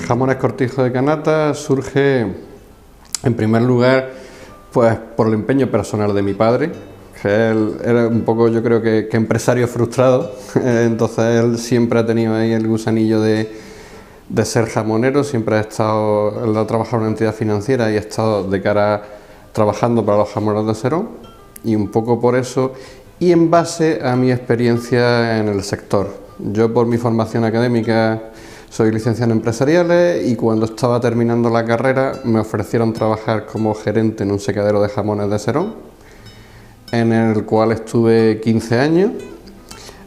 Jamones Cortijo de Canata surge, en primer lugar, pues por el empeño personal de mi padre, que él era un poco, yo creo que empresario frustrado, entonces él siempre ha tenido ahí el gusanillo de ser jamonero, siempre ha trabajado en una entidad financiera y ha estado de cara trabajando para los jamoneros de Serón, y un poco por eso, y en base a mi experiencia en el sector. Yo, por mi formación académica, soy licenciado en empresariales, y cuando estaba terminando la carrera me ofrecieron trabajar como gerente en un secadero de jamones de Serón, en el cual estuve 15 años.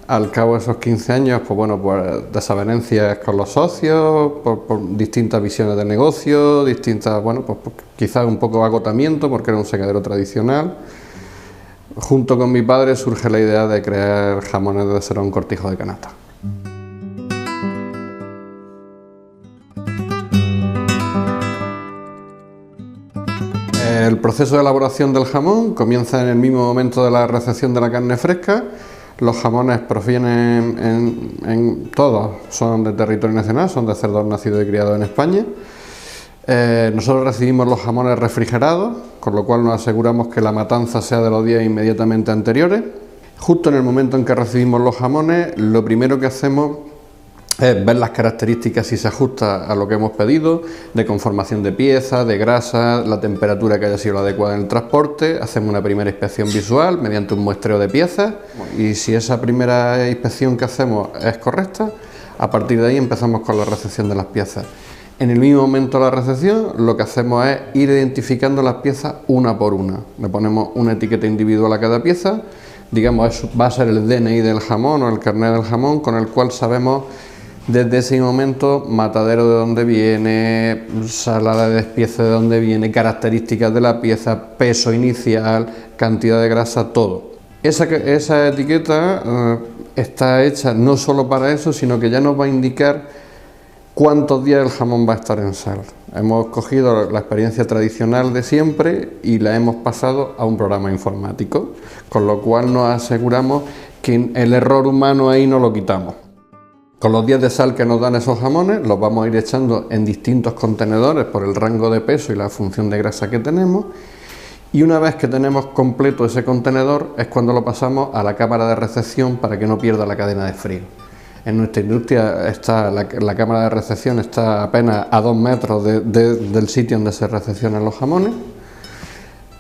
Al cabo de esos 15 años, pues bueno, pues desavenencias con los socios, por distintas visiones de negocio, pues quizás un poco agotamiento, porque era un secadero tradicional. Junto con mi padre surge la idea de crear Jamones de Serón Cortijo de Canata. El proceso de elaboración del jamón comienza en el mismo momento de la recepción de la carne fresca. Los jamones provienen todos son de territorio nacional, son de cerdos nacidos y criados en España. Nosotros recibimos los jamones refrigerados, con lo cual nos aseguramos que la matanza sea de los días inmediatamente anteriores. Justo en el momento en que recibimos los jamones, lo primero que hacemos es ver las características, si se ajusta a lo que hemos pedido, de conformación de piezas, de grasa, la temperatura que haya sido la adecuada en el transporte. Hacemos una primera inspección visual mediante un muestreo de piezas, y si esa primera inspección que hacemos es correcta, a partir de ahí empezamos con la recepción de las piezas. En el mismo momento de la recepción, lo que hacemos es ir identificando las piezas una por una. Le ponemos una etiqueta individual a cada pieza, digamos, va a ser el DNI del jamón o el carnet del jamón, con el cual sabemos desde ese momento matadero de dónde viene, salada de despiece de dónde viene, características de la pieza, peso inicial, cantidad de grasa, todo. Esa etiqueta está hecha no solo para eso, sino que ya nos va a indicar cuántos días el jamón va a estar en sal. Hemos cogido la experiencia tradicional de siempre y la hemos pasado a un programa informático, con lo cual nos aseguramos que el error humano ahí no lo quitamos. Con los días de sal que nos dan esos jamones, los vamos a ir echando en distintos contenedores por el rango de peso y la función de grasa que tenemos, y una vez que tenemos completo ese contenedor es cuando lo pasamos a la cámara de recepción para que no pierda la cadena de frío. En nuestra industria la cámara de recepción está apenas a 2 metros del sitio donde se recepcionan los jamones.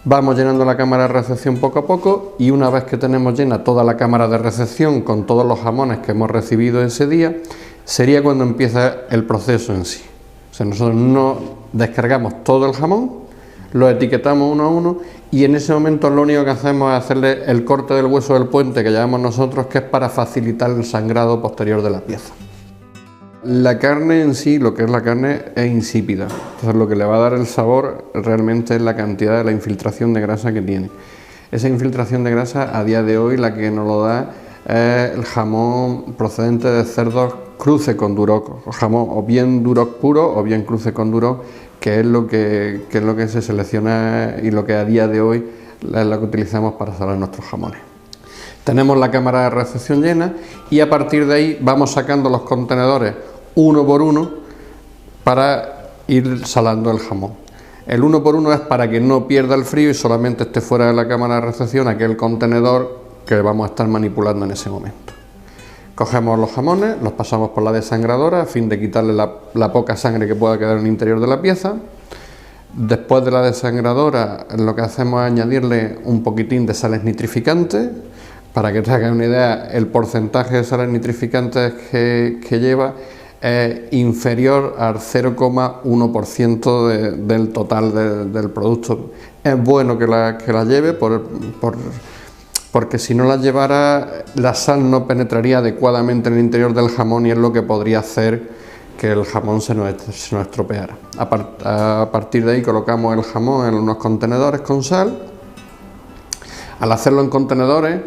Vamos llenando la cámara de recepción poco a poco, y una vez que tenemos llena toda la cámara de recepción con todos los jamones que hemos recibido ese día, sería cuando empieza el proceso en sí. O sea, nosotros no descargamos todo el jamón, lo etiquetamos uno a uno, y en ese momento lo único que hacemos es hacerle el corte del hueso del puente que llamamos nosotros, que es para facilitar el sangrado posterior de la pieza. La carne en sí, lo que es la carne, es insípida, entonces lo que le va a dar el sabor realmente es la cantidad de la infiltración de grasa que tiene. Esa infiltración de grasa, a día de hoy, la que nos lo da es el jamón procedente de cerdos cruce con duroc, jamón o bien duroc puro o bien cruce con duroc, que es lo que se selecciona y lo que a día de hoy es lo que utilizamos para salar nuestros jamones. Tenemos la cámara de recepción llena, y a partir de ahí vamos sacando los contenedores uno por uno para ir salando el jamón. El uno por uno es para que no pierda el frío y solamente esté fuera de la cámara de recepción aquel contenedor que vamos a estar manipulando en ese momento. Cogemos los jamones, los pasamos por la desangradora a fin de quitarle la poca sangre que pueda quedar en el interior de la pieza. Después de la desangradora, lo que hacemos es añadirle un poquitín de sales nitrificantes. Para que te hagas una idea, el porcentaje de sales nitrificantes que lleva es inferior al 0,1% del total del producto. Es bueno que la lleve porque si no la llevara, la sal no penetraría adecuadamente en el interior del jamón, y es lo que podría hacer que el jamón se nos estropeara. A partir de ahí colocamos el jamón en unos contenedores con sal. Al hacerlo en contenedores,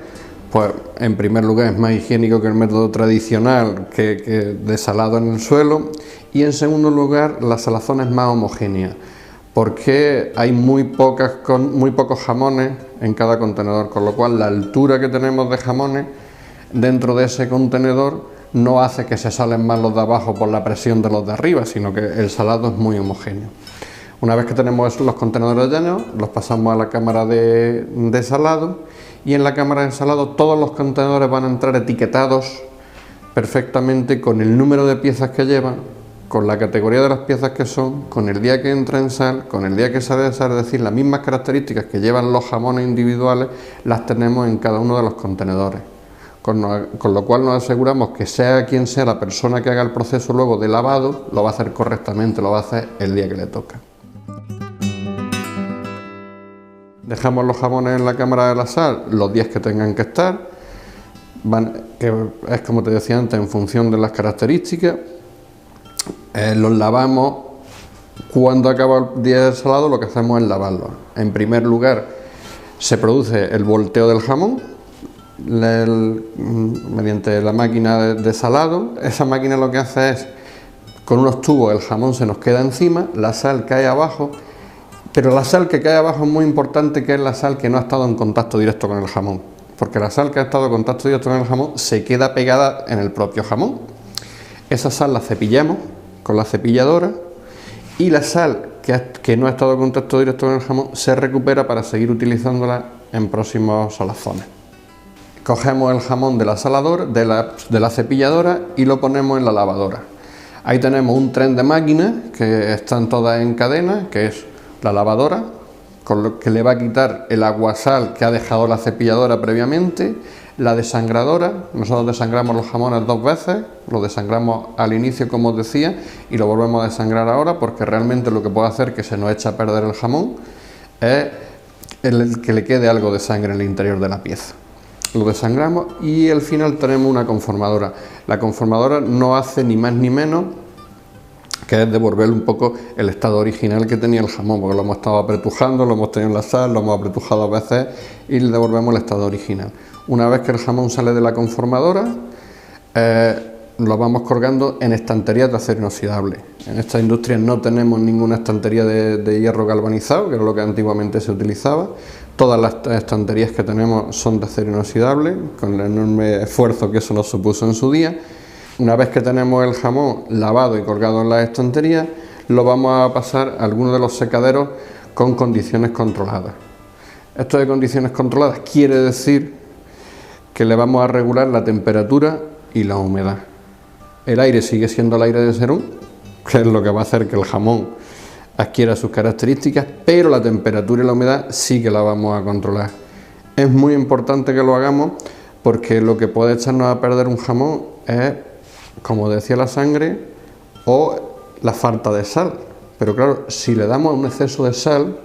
pues en primer lugar es más higiénico que el método tradicional que desalado en el suelo, y en segundo lugar la salazón es más homogénea, porque hay muy pocos jamones en cada contenedor, con lo cual la altura que tenemos de jamones dentro de ese contenedor no hace que se salen más los de abajo por la presión de los de arriba, sino que el salado es muy homogéneo. Una vez que tenemos los contenedores llenos, los pasamos a la cámara de salado, y en la cámara de salado todos los contenedores van a entrar etiquetados perfectamente con el número de piezas que llevan, con la categoría de las piezas que son, con el día que entra en sal, con el día que sale de sal, es decir, las mismas características que llevan los jamones individuales las tenemos en cada uno de los contenedores. Con lo cual nos aseguramos que sea quien sea la persona que haga el proceso luego de lavado, lo va a hacer correctamente, lo va a hacer el día que le toca. Dejamos los jamones en la cámara de la sal los días que tengan que estar, que es como te decía antes, en función de las características. Los lavamos. Cuando acaba el día del salado, lo que hacemos es lavarlos. En primer lugar, se produce el volteo del jamón mediante la máquina de salado. Esa máquina lo que hace es, con unos tubos el jamón se nos queda encima, la sal cae abajo, pero la sal que cae abajo es muy importante, que es la sal que no ha estado en contacto directo con el jamón, porque la sal que ha estado en contacto directo con el jamón se queda pegada en el propio jamón. Esa sal la cepillamos con la cepilladora, y la sal que no ha estado en contacto directo con el jamón se recupera para seguir utilizándola en próximos salazones. Cogemos el jamón de la saladora, de la cepilladora, y lo ponemos en la lavadora. Ahí tenemos un tren de máquinas que están todas en cadena, que es la lavadora, con lo que le va a quitar el aguasal que ha dejado la cepilladora previamente, la desangradora. Nosotros desangramos los jamones 2 veces, lo desangramos al inicio, como os decía, y lo volvemos a desangrar ahora, porque realmente lo que puede hacer que se nos eche a perder el jamón es el que le quede algo de sangre en el interior de la pieza. Lo desangramos y al final tenemos una conformadora. La conformadora no hace ni más ni menos que es devolver un poco el estado original que tenía el jamón, porque lo hemos estado apretujando, lo hemos tenido en la sal, lo hemos apretujado a veces y le devolvemos el estado original. Una vez que el jamón sale de la conformadora, lo vamos colgando en estanterías de acero inoxidable. En esta industria no tenemos ninguna estantería de hierro galvanizado, que era lo que antiguamente se utilizaba. Todas las estanterías que tenemos son de acero inoxidable, con el enorme esfuerzo que eso nos supuso en su día. Una vez que tenemos el jamón lavado y colgado en las estanterías, lo vamos a pasar a alguno de los secaderos con condiciones controladas. Esto de condiciones controladas quiere decir que le vamos a regular la temperatura y la humedad. El aire sigue siendo el aire de Serón, que es lo que va a hacer que el jamón adquiera sus características, pero la temperatura y la humedad sí que la vamos a controlar. Es muy importante que lo hagamos, porque lo que puede echarnos a perder un jamón es, como decía, la sangre o la falta de sal. Pero claro, si le damos un exceso de sal,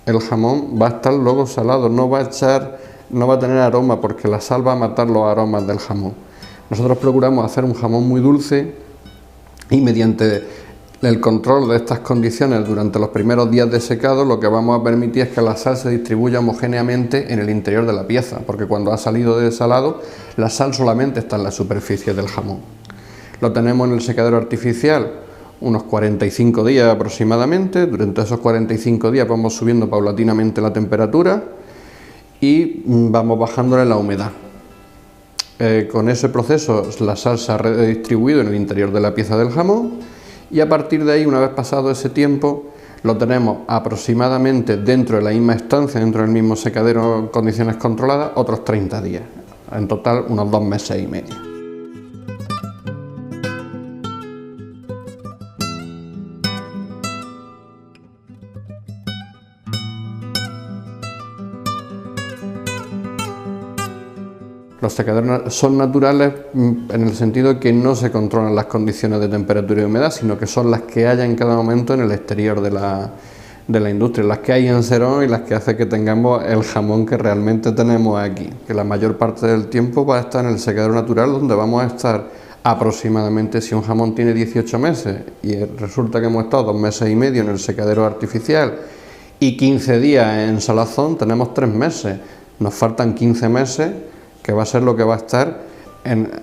el jamón va a estar luego salado, no va a tener aroma, porque la sal va a matar los aromas del jamón. Nosotros procuramos hacer un jamón muy dulce, y mediante el control de estas condiciones durante los primeros días de secado, lo que vamos a permitir es que la sal se distribuya homogéneamente en el interior de la pieza, porque cuando ha salido de salado, la sal solamente está en la superficie del jamón. Lo tenemos en el secadero artificial unos 45 días aproximadamente. Durante esos 45 días vamos subiendo paulatinamente la temperatura y vamos bajándole la humedad. Con ese proceso la sal se ha redistribuido en el interior de la pieza del jamón, y a partir de ahí, una vez pasado ese tiempo, lo tenemos aproximadamente dentro de la misma estancia, dentro del mismo secadero en condiciones controladas, otros 30 días. En total, unos 2 meses y medio. Los secadores son naturales en el sentido de que no se controlan las condiciones de temperatura y humedad, sino que son las que haya en cada momento en el exterior de la industria, las que hay en Serón y las que hace que tengamos el jamón que realmente tenemos aquí, que la mayor parte del tiempo va a estar en el secadero natural, donde vamos a estar aproximadamente, si un jamón tiene 18 meses y resulta que hemos estado 2 meses y medio en el secadero artificial y 15 días en salazón, tenemos 3 meses, nos faltan 15 meses, que va a ser lo que va a estar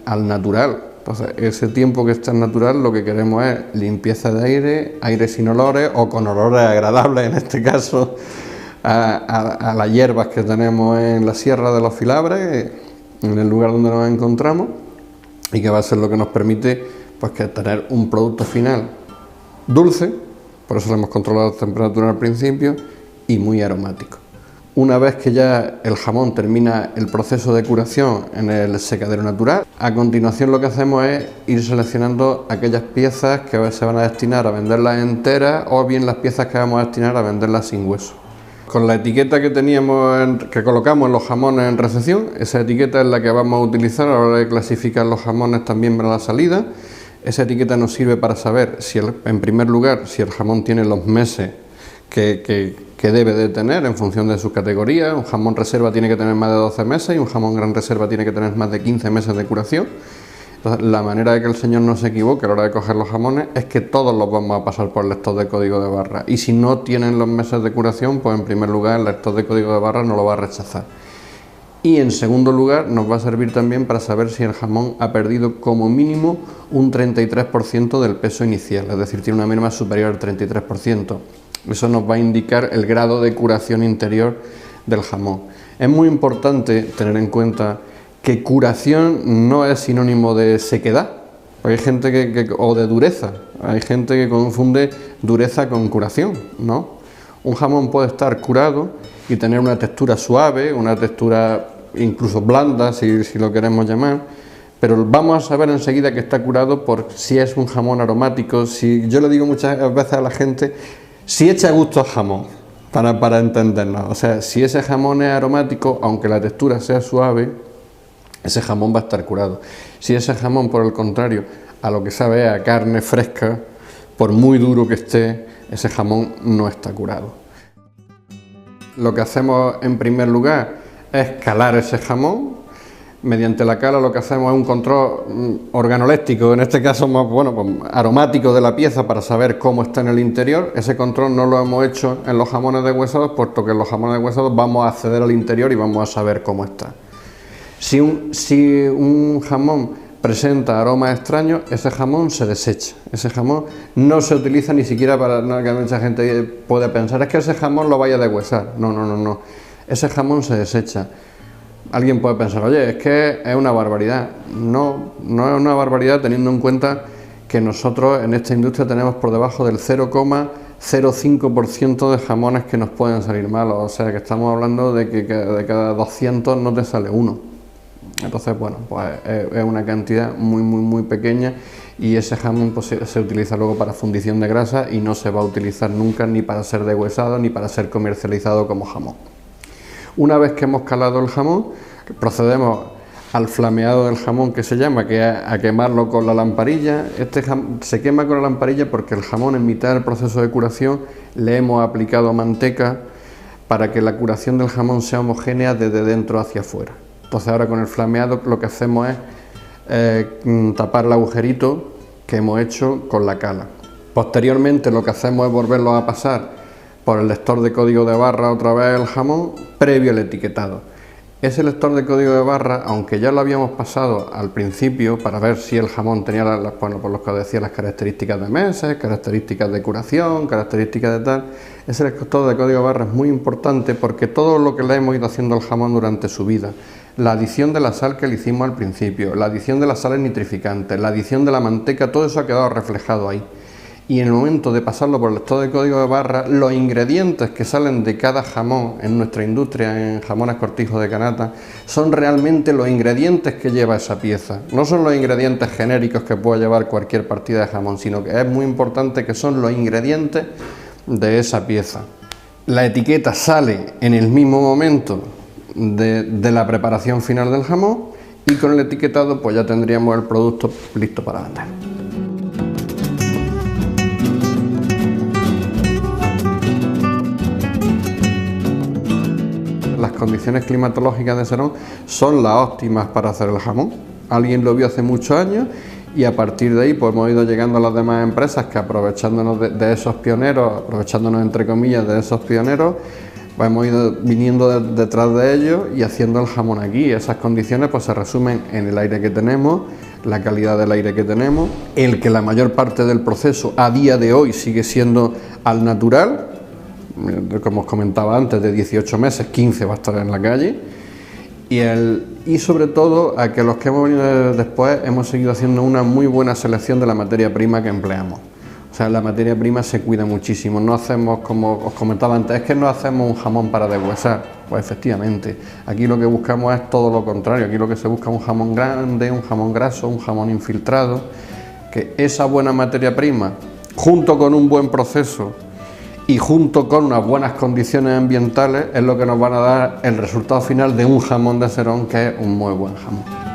al natural. Entonces, ese tiempo que está en natural, lo que queremos es limpieza de aire, aire sin olores o con olores agradables, en este caso a las hierbas que tenemos en la Sierra de los Filabres, en el lugar donde nos encontramos, y que va a ser lo que nos permite pues que tener un producto final dulce, por eso le hemos controlado la temperatura al principio, y muy aromático. Una vez que ya el jamón termina el proceso de curación en el secadero natural, a continuación lo que hacemos es ir seleccionando aquellas piezas que se van a destinar a venderlas enteras o bien las piezas que vamos a destinar a venderlas sin hueso. Con la etiqueta que que colocamos en los jamones en recepción, esa etiqueta es la que vamos a utilizar a la hora de clasificar los jamones también para la salida. Esa etiqueta nos sirve para saber, en primer lugar, si el jamón tiene los meses que debe de tener en función de su categoría. Un jamón reserva tiene que tener más de 12 meses y un jamón gran reserva tiene que tener más de 15 meses de curación. Entonces, la manera de que el señor no se equivoque a la hora de coger los jamones es que todos los vamos a pasar por el lector de código de barra, y si no tienen los meses de curación, pues en primer lugar el lector de código de barra no lo va a rechazar. Y en segundo lugar nos va a servir también para saber si el jamón ha perdido como mínimo un 33% del peso inicial, es decir, tiene una merma superior al 33%. Eso nos va a indicar el grado de curación interior del jamón. Es muy importante tener en cuenta que curación no es sinónimo de sequedad. Hay gente o de dureza. Hay gente que confunde dureza con curación, ¿no? Un jamón puede estar curado y tener una textura suave, una textura incluso blanda, si lo queremos llamar, pero vamos a saber enseguida que está curado por si es un jamón aromático. Yo le digo muchas veces a la gente, si echa gusto al jamón, para entendernos. O sea, si ese jamón es aromático, aunque la textura sea suave, ese jamón va a estar curado. Si ese jamón, por el contrario, a lo que sabe es a carne fresca, por muy duro que esté, ese jamón no está curado. Lo que hacemos en primer lugar es calar ese jamón. Mediante la cala lo que hacemos es un control organoléptico, en este caso más pues aromático de la pieza, para saber cómo está en el interior. Ese control no lo hemos hecho en los jamones deshuesados, puesto que en los jamones deshuesados vamos a acceder al interior y vamos a saber cómo está. Si un jamón presenta aromas extraños, ese jamón se desecha. Ese jamón no se utiliza ni siquiera para, no, que mucha gente puede pensar, es que ese jamón lo vaya a deshuesar. No. Ese jamón se desecha. Alguien puede pensar, oye, es que es una barbaridad. No es una barbaridad, teniendo en cuenta que nosotros en esta industria tenemos por debajo del 0,05% de jamones que nos pueden salir malos. O sea que estamos hablando de que de cada 200 no te sale uno. Entonces, bueno, pues es una cantidad muy pequeña, y ese jamón pues, se utiliza luego para fundición de grasa y no se va a utilizar nunca ni para ser deshuesado ni para ser comercializado como jamón. Una vez que hemos calado el jamón, procedemos al flameado del jamón, que se llama, que es a quemarlo con la lamparilla. Se quema con la lamparilla porque el jamón, en mitad del proceso de curación, le hemos aplicado manteca para que la curación del jamón sea homogénea desde dentro hacia afuera. Entonces ahora con el flameado lo que hacemos es tapar el agujerito que hemos hecho con la cala. Posteriormente lo que hacemos es volverlo a pasar por el lector de código de barra otra vez el jamón, previo al etiquetado. Ese lector de código de barra, aunque ya lo habíamos pasado al principio para ver si el jamón tenía por lo que os decía, las características de meses, características de curación, características de tal, ese lector de código de barra es muy importante porque todo lo que le hemos ido haciendo al jamón durante su vida, la adición de la sal que le hicimos al principio, la adición de las sales nitrificantes, la adición de la manteca, todo eso ha quedado reflejado ahí. Y en el momento de pasarlo por el lector de código de barra, los ingredientes que salen de cada jamón en nuestra industria, en Jamones Cortijo de Canata, son realmente los ingredientes que lleva esa pieza. No son los ingredientes genéricos que pueda llevar cualquier partida de jamón, sino que es muy importante que son los ingredientes de esa pieza. La etiqueta sale en el mismo momento de la preparación final del jamón, y con el etiquetado pues ya tendríamos el producto listo para vender. Las condiciones climatológicas de Serón son las óptimas para hacer el jamón. Alguien lo vio hace muchos años y a partir de ahí pues hemos ido llegando a las demás empresas que, aprovechándonos de esos pioneros, aprovechándonos entre comillas de esos pioneros, pues hemos ido viniendo detrás de ellos y haciendo el jamón aquí. Esas condiciones pues se resumen en el aire que tenemos, la calidad del aire que tenemos, el que la mayor parte del proceso a día de hoy sigue siendo al natural, como os comentaba antes, de 18 meses, 15 va a estar en la calle, Y sobre todo a que los que hemos venido después hemos seguido haciendo una muy buena selección de la materia prima que empleamos. O sea, la materia prima se cuida muchísimo, no hacemos, como os comentaba antes, es que no hacemos un jamón para deshuesar. Pues efectivamente, aquí lo que buscamos es todo lo contrario, aquí lo que se busca es un jamón grande, un jamón graso, un jamón infiltrado, que esa buena materia prima, junto con un buen proceso y junto con unas buenas condiciones ambientales, es lo que nos van a dar el resultado final de un jamón de Serón, que es un muy buen jamón.